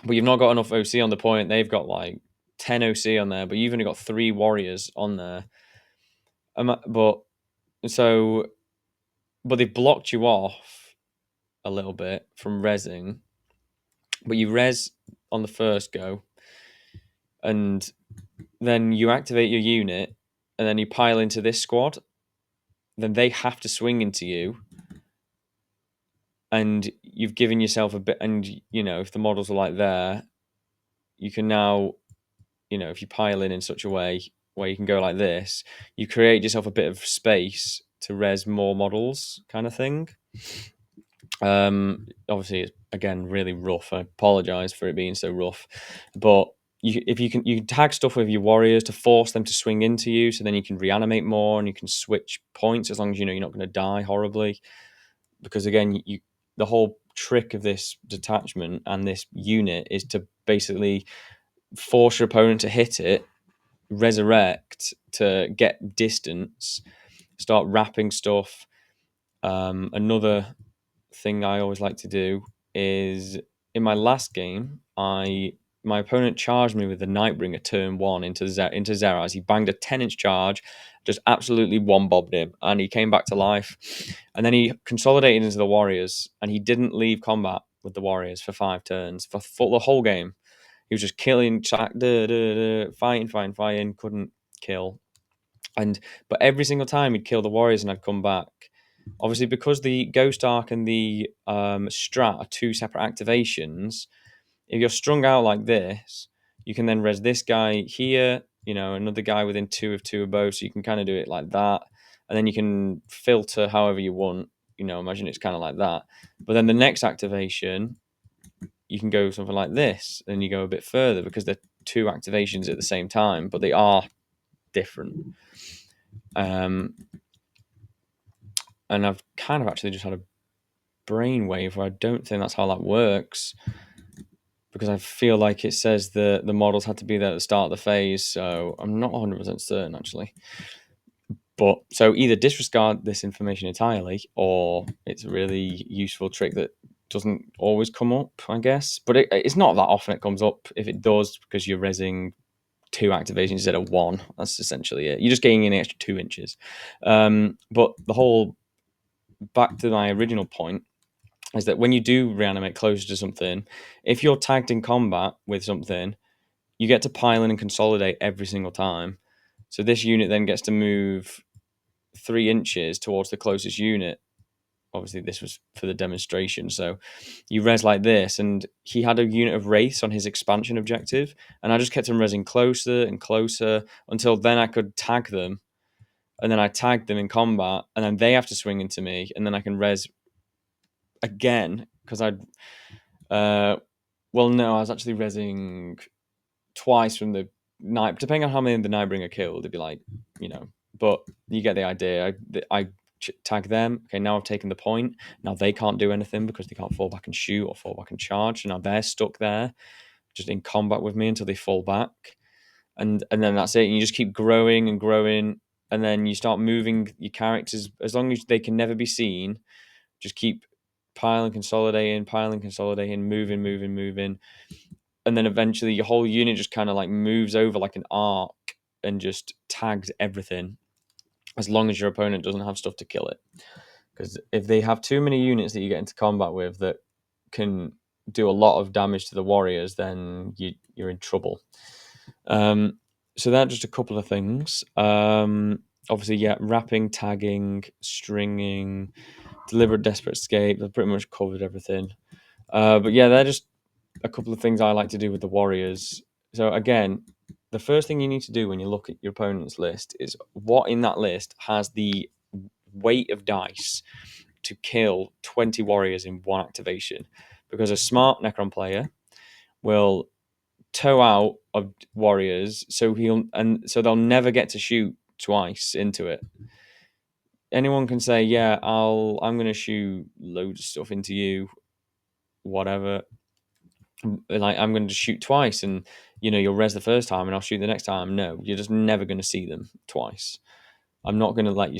but you've not got enough OC on the point. They've got like 10 OC on there, but you've only got 3 warriors on there. But they've blocked you off a little bit from resing, but you res on the first go, and then you activate your unit, and then you pile into this squad. Then they have to swing into you, and you've given yourself a bit. And if the models are like there, you can now, if you pile in such a way where you can go like this, you create yourself a bit of space to res more models, kind of thing. Obviously, it's again really rough. I apologize for it being so rough, but if you can tag stuff with your warriors to force them to swing into you, so then you can reanimate more and you can switch points as long as you're not going to die horribly. Because again, the whole trick of this detachment and this unit is to basically force your opponent to hit it, resurrect to get distance, start wrapping stuff. Another thing I always like to do is, in my last game, my opponent charged me with the Nightbringer turn one into Zeraz. He banged a 10-inch charge, just absolutely one-bobbed him, and he came back to life. And then he consolidated into the Warriors, and he didn't leave combat with the Warriors for 5 turns for the whole game. He was just killing, fighting, couldn't kill. But every single time he'd kill the Warriors and I'd come back. Obviously, because the Ghost Arc and the Strat are 2 separate activations, if you're strung out like this, you can then res this guy here, another guy within 2 of 2 of both, so you can kind of do it like that. And then you can filter however you want, imagine it's kind of like that. But then the next activation, you can go something like this, and you go a bit further because they're 2 activations at the same time, but they are different. And I've kind of actually just had a brainwave where I don't think that's how that works, because I feel like it says the models had to be there at the start of the phase, so I'm not 100% certain actually. But so either disregard this information entirely, or it's a really useful trick that doesn't always come up, I guess. But it's not that often it comes up. If it does, because you're resing 2 activations instead of 1, that's essentially it. You're just getting an extra 2 inches. But the whole, back to my original point, is that when you do reanimate closer to something, if you're tagged in combat with something, you get to pile in and consolidate every single time. So this unit then gets to move 3 inches towards the closest unit. Obviously, this was for the demonstration. So you res like this, and he had a unit of wraiths on his expansion objective, and I just kept him resing closer and closer until then I could tag them. And then I tagged them in combat, and then they have to swing into me, and then I can res again because well, no, I was actually resing twice from the night, depending on how many the Nightbringer killed. It'd be like, but you get the idea. I tag them. Okay, now I've taken the point. Now they can't do anything because they can't fall back and shoot or fall back and charge. So now they're stuck there, just in combat with me until they fall back, and then that's it. And you just keep growing and growing, and then you start moving your characters as long as they can never be seen. Just keep piling, consolidating, moving. And then eventually your whole unit just kind of like moves over like an arc and just tags everything, as long as your opponent doesn't have stuff to kill it. Because if they have too many units that you get into combat with that can do a lot of damage to the warriors, then you're in trouble. So that's just a couple of things. Obviously, yeah, wrapping, tagging, stringing, deliberate desperate escape. I've pretty much covered everything. But yeah, they're just a couple of things I like to do with the warriors. So again, the first thing you need to do when you look at your opponent's list is what in that list has the weight of dice to kill 20 warriors in 1 activation. Because a smart Necron player will tow out of warriors, so they'll never get to shoot twice into it. Anyone can say, yeah, I'm going to shoot loads of stuff into you, whatever. Like, I'm going to shoot twice, and you'll res the first time, and I'll shoot the next time. No, you're just never going to see them twice. I'm not going to let you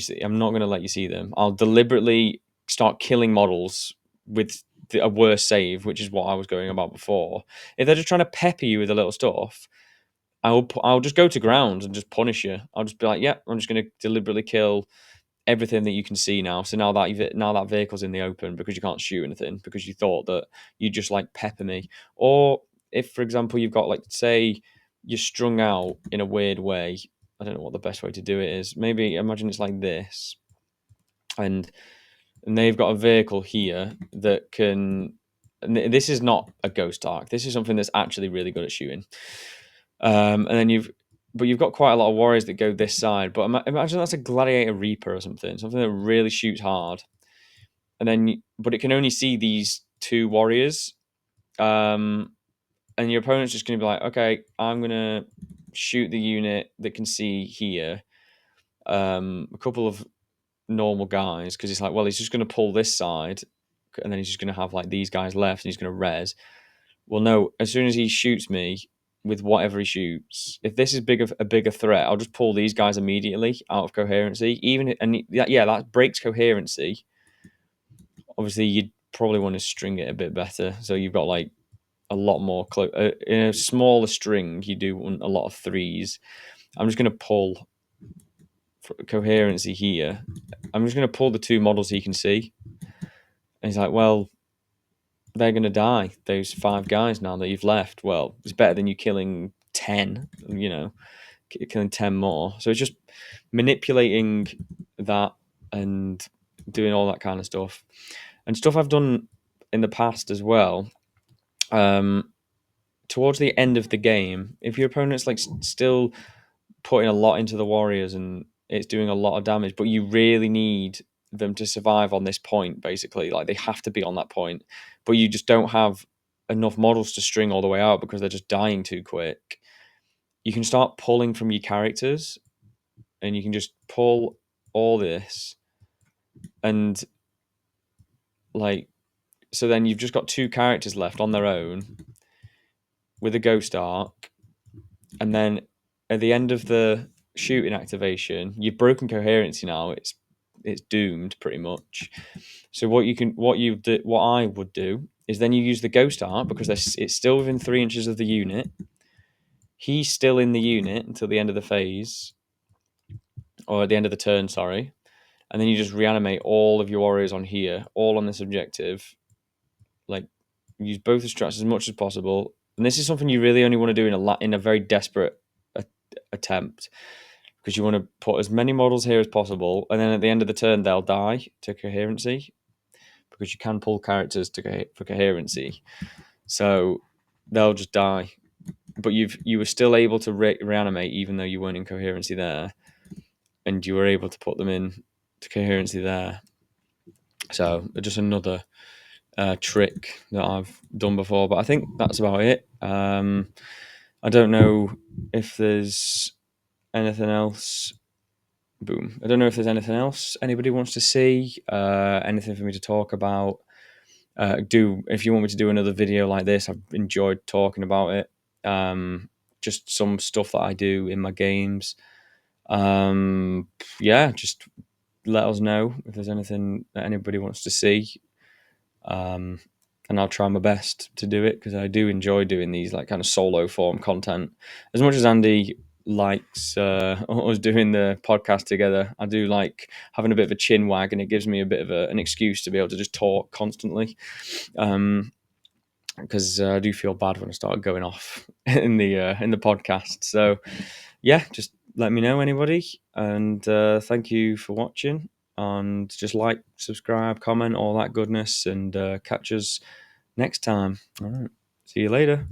see them. I'll deliberately start killing models with a worse save, which is what I was going about before. If they're just trying to pepper you with a little stuff, I'll just go to ground and just punish you. I'll just be like, yeah, I'm just going to deliberately kill everything that you can see now. So now that vehicle's in the open because you can't shoot anything because you thought that you just like pepper me. Or if, for example, you've got, like, say you're strung out in a weird way. I don't know what the best way to do it is. Maybe imagine it's like this, and and they've got a vehicle here that can. And this is not a ghost arc. This is something that's actually really good at shooting. And then you've got quite a lot of warriors that go this side. But imagine that's a gladiator reaper or something that really shoots hard. And then, but it can only see these 2 warriors. And your opponent's just going to be like, okay, I'm going to shoot the unit that can see here. A couple of normal guys, because it's like, well, he's just going to pull this side, and then he's just going to have like these guys left, and he's going to res. Well, no, as soon as he shoots me with whatever he shoots, if this is a bigger threat, I'll just pull these guys immediately out of coherency. That breaks coherency. Obviously, you'd probably want to string it a bit better, so you've got like a lot more in a smaller string. You do want a lot of 3s. I'm just going to pull coherency here. I'm just going to pull the 2 models he can see. And he's like, well, they're going to die. Those 5 guys now that you've left. Well, it's better than you killing 10, killing 10 more. So it's just manipulating that and doing all that kind of stuff. And stuff I've done in the past as well. Towards the end of the game, if your opponent's like still putting a lot into the warriors and it's doing a lot of damage, but you really need them to survive on this point, basically. Like, they have to be on that point, but you just don't have enough models to string all the way out because they're just dying too quick. You can start pulling from your characters, and you can just pull all this, and like, so then you've just got 2 characters left on their own with a ghost arc, and then at the end of the shooting activation, you've broken coherency now. It's doomed pretty much. So what I would do is then you use the ghost arc because it's still within 3 inches of the unit. He's still in the unit until the end of the phase, or at the end of the turn, sorry. And then you just reanimate all of your warriors on here, all on this objective. Like, use both the strats as much as possible. And this is something you really only want to do in a very desperate attempt, because you want to put as many models here as possible, and then at the end of the turn they'll die to coherency, because you can pull characters for coherency, so they'll just die. But you were still able to reanimate even though you weren't in coherency there, and you were able to put them in to coherency there. So just another trick that I've done before, but I think that's about it. I don't know if there's anything else. Boom. I don't know if there's anything else anybody wants to see, anything for me to talk about. If you want me to do another video like this, I've enjoyed talking about it. Just some stuff that I do in my games. Just let us know if there's anything that anybody wants to see. And I'll try my best to do it, because I do enjoy doing these like kind of solo form content. As much as Andy likes us doing the podcast together, I do like having a bit of a chin wag, and it gives me a bit of an excuse to be able to just talk constantly. Because I do feel bad when I start going off in the podcast. So yeah, just let me know, anybody, and thank you for watching. And just like, subscribe, comment, all that goodness, and catch us next time. All right. See you later.